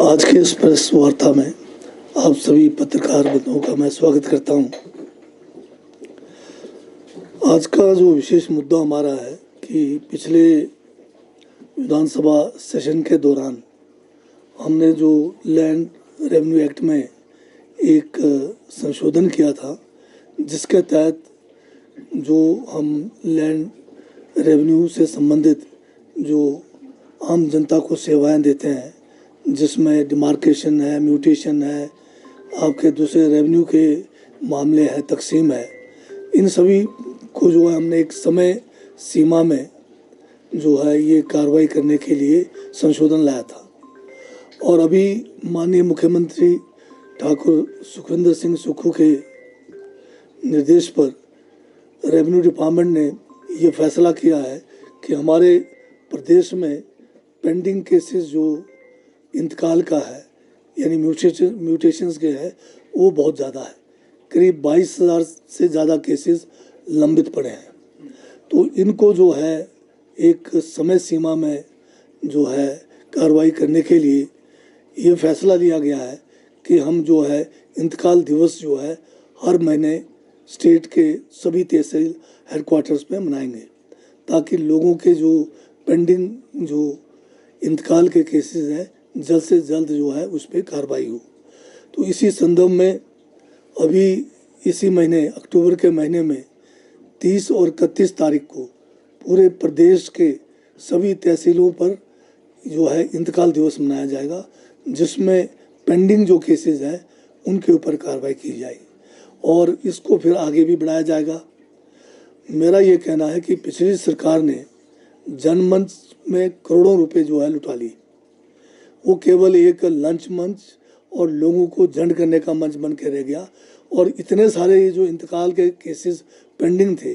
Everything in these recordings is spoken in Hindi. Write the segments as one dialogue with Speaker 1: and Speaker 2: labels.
Speaker 1: आज के इस प्रेस वार्ता में आप सभी पत्रकार बंधुओं का मैं स्वागत करता हूं। आज का जो विशेष मुद्दा हमारा है कि पिछले विधानसभा सेशन के दौरान हमने जो लैंड रेवेन्यू एक्ट में एक संशोधन किया था, जिसके तहत जो हम लैंड रेवेन्यू से संबंधित जो आम जनता को सेवाएं देते हैं, जिसमें डिमार्केशन है, म्यूटेशन है, आपके दूसरे रेवेन्यू के मामले हैं, तकसीम है, इन सभी को जो है हमने एक समय सीमा में जो है ये कार्रवाई करने के लिए संशोधन लाया था। और अभी माननीय मुख्यमंत्री ठाकुर सुखविंदर सिंह सुक्खू के निर्देश पर रेवेन्यू डिपार्टमेंट ने ये फैसला किया है कि हमारे प्रदेश में पेंडिंग केसेस जो इंतकाल का है, यानी म्यूटेशंस के है, वो बहुत ज़्यादा है। करीब 22,000 से ज़्यादा केसेस लंबित पड़े हैं। तो इनको जो है एक समय सीमा में जो है कार्रवाई करने के लिए ये फैसला लिया गया है कि हम जो है इंतकाल दिवस जो है हर महीने स्टेट के सभी तहसील हेडक्वार्टर्स पे मनाएंगे, ताकि लोगों के जो पेंडिंग जो इंतकाल के केसेस हैं जल्द से जल्द जो है उस पर कार्रवाई हो। तो इसी संदर्भ में अभी इसी महीने अक्टूबर के महीने में 30 और 31 तारीख को पूरे प्रदेश के सभी तहसीलों पर जो है इंतकाल दिवस मनाया जाएगा, जिसमें पेंडिंग जो केसेस हैं उनके ऊपर कार्रवाई की जाएगी और इसको फिर आगे भी बढ़ाया जाएगा। मेरा ये कहना है कि पिछली सरकार ने जनमंच में करोड़ों रुपए जो है लुटा लिए। वो केवल एक लंच मंच और लोगों को झंड करने का मंच बन के रह गया। और इतने सारे ये जो इंतकाल के केसेस पेंडिंग थे,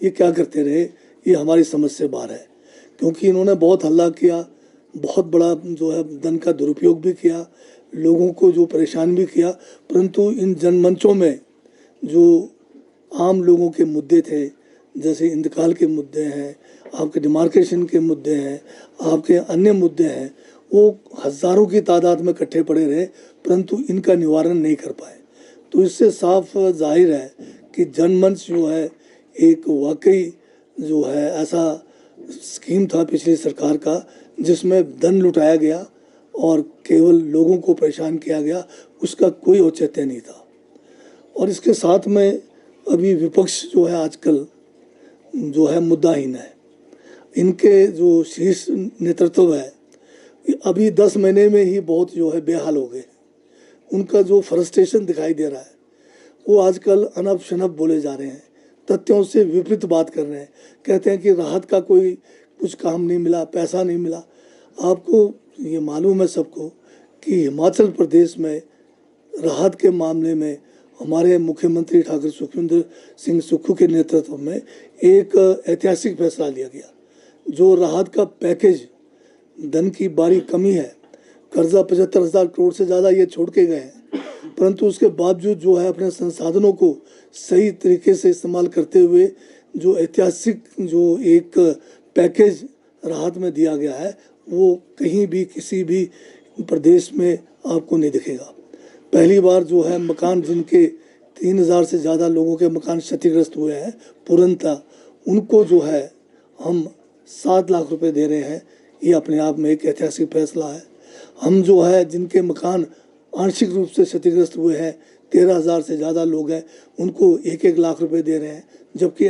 Speaker 1: ये क्या करते रहे, ये हमारी समझ से बाहर है। क्योंकि इन्होंने बहुत हल्ला किया, बहुत बड़ा जो है धन का दुरुपयोग भी किया, लोगों को जो परेशान भी किया, परंतु इन जनमंचों में जो आम लोगों के मुद्दे थे, जैसे इंतकाल के मुद्दे हैं, आपके डिमार्केशन के मुद्दे हैं, आपके अन्य मुद्दे हैं, वो हज़ारों की तादाद में इकट्ठे पड़े रहे, परंतु इनका निवारण नहीं कर पाए। तो इससे साफ जाहिर है कि जनमंच जो है एक वाकई जो है ऐसा स्कीम था पिछली सरकार का, जिसमें धन लुटाया गया और केवल लोगों को परेशान किया गया, उसका कोई औचित्य नहीं था। और इसके साथ में अभी विपक्ष जो है आजकल जो है मुद्दाहीन है। इनके जो शीर्ष नेतृत्व है अभी 10 महीने में ही बहुत जो है बेहाल हो गए। उनका जो फ्रस्ट्रेशन दिखाई दे रहा है, वो आजकल अनब शनब बोले जा रहे हैं, तथ्यों से विपरीत बात कर रहे हैं। कहते हैं कि राहत का कोई कुछ काम नहीं मिला, पैसा नहीं मिला। आपको ये मालूम है सबको कि हिमाचल प्रदेश में राहत के मामले में हमारे मुख्यमंत्री ठाकुर सुखविंदर सिंह सुक्खू के नेतृत्व में एक ऐतिहासिक फैसला लिया गया। जो राहत का पैकेज, धन की भारी कमी है, कर्जा 75,000 करोड़ से ज़्यादा ये छोड़ के गए हैं, परंतु उसके बावजूद जो है अपने संसाधनों को सही तरीके से इस्तेमाल करते हुए जो ऐतिहासिक जो एक पैकेज राहत में दिया गया है, वो कहीं भी किसी भी प्रदेश में आपको नहीं दिखेगा। पहली बार जो है मकान, जिनके 3,000 से ज़्यादा लोगों के मकान क्षतिग्रस्त हुए हैं पूर्णतः, उनको जो है हम 7 लाख रुपए दे रहे हैं। ये अपने आप में एक ऐतिहासिक फैसला है। हम जो है जिनके मकान आंशिक रूप से क्षतिग्रस्त हुए हैं, 13,000 से ज़्यादा लोग हैं, उनको 1-1 लाख रुपए दे रहे हैं। जबकि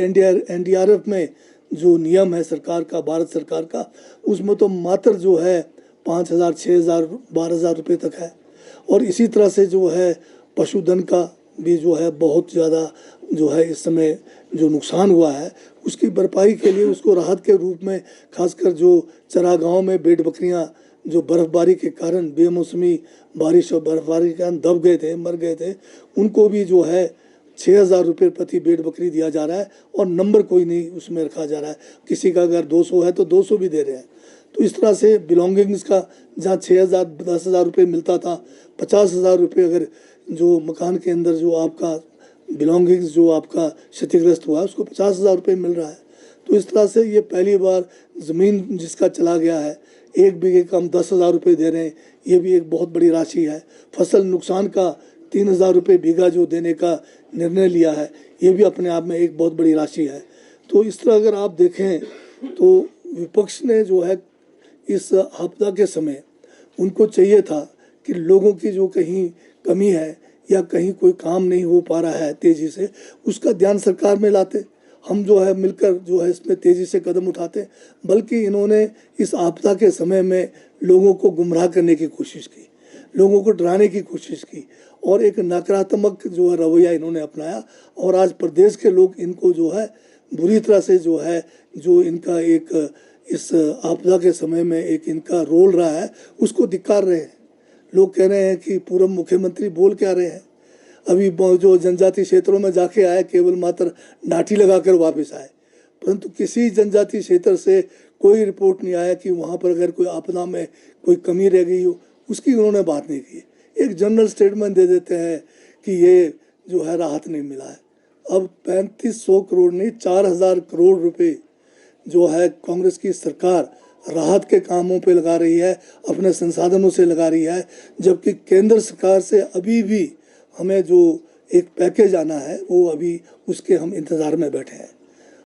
Speaker 1: NDRF में जो नियम है सरकार का, भारत सरकार का, उसमें तो मात्र जो है 5,000, 6,000, 12,000 रुपये तक है। और इसी तरह से जो है पशुधन का भी जो है बहुत ज़्यादा जो है इस समय जो नुकसान हुआ है, उसकी भरपाई के लिए उसको राहत के रूप में, खासकर जो चरागाहों में भेड़ बकरियां जो बर्फबारी के कारण, बेमौसमी बारिश और बर्फबारी के कारण दब गए थे, मर गए थे, उनको भी जो है 6,000 रुपये प्रति भेड़ बकरी दिया जा रहा है। और नंबर कोई नहीं उसमें रखा जा रहा है, किसी का अगर 200 है तो 200 भी दे रहे हैं। तो इस तरह से बिलोंगिंग्स का, जहाँ 6,000, 10,000 रुपये मिलता था, 50,000 रुपये अगर जो मकान के अंदर जो आपका बिलोंगिंग्स जो आपका क्षतिग्रस्त हुआ, उसको 50,000 रुपये मिल रहा है। तो इस तरह से ये पहली बार ज़मीन जिसका चला गया है 1 बीघे का हम 10,000 रुपये दे रहे हैं, ये भी एक बहुत बड़ी राशि है। फसल नुकसान का 3,000 रुपये बीघा जो देने का निर्णय लिया है, ये भी अपने आप में एक बहुत बड़ी राशि है। तो इस तरह अगर आप देखें तो विपक्ष ने जो है इस आपदा के समय उनको चाहिए था कि लोगों की जो कहीं कमी है या कहीं कोई काम नहीं हो पा रहा है तेज़ी से, उसका ध्यान सरकार में लाते, हम जो है मिलकर जो है इसमें तेज़ी से कदम उठाते। बल्कि इन्होंने इस आपदा के समय में लोगों को गुमराह करने की कोशिश की, लोगों को डराने की कोशिश की और एक नकारात्मक जो है रवैया इन्होंने अपनाया। और आज प्रदेश के लोग इनको जो है बुरी तरह से जो है जो इनका एक इस आपदा के समय में एक इनका रोल रहा है उसको धिक्कार रहे हैं। लोग कह रहे हैं कि पूर्व मुख्यमंत्री बोल क्या रहे हैं, अभी जो जनजाति क्षेत्रों में जाके आए केवल मात्र नाटी लगाकर वापस आए, परंतु किसी जनजाति क्षेत्र से कोई रिपोर्ट नहीं आया कि वहाँ पर अगर कोई आपदा में कोई कमी रह गई हो, उसकी उन्होंने बात नहीं की। एक जनरल स्टेटमेंट दे देते हैं कि ये जो है राहत नहीं मिला है। अब 3500 करोड़ नहीं 4,000 करोड़ रुपए जो है कांग्रेस की सरकार राहत के कामों पे लगा रही है, अपने संसाधनों से लगा रही है, जबकि केंद्र सरकार से अभी भी हमें जो एक पैकेज आना है वो अभी उसके हम इंतज़ार में बैठे हैं।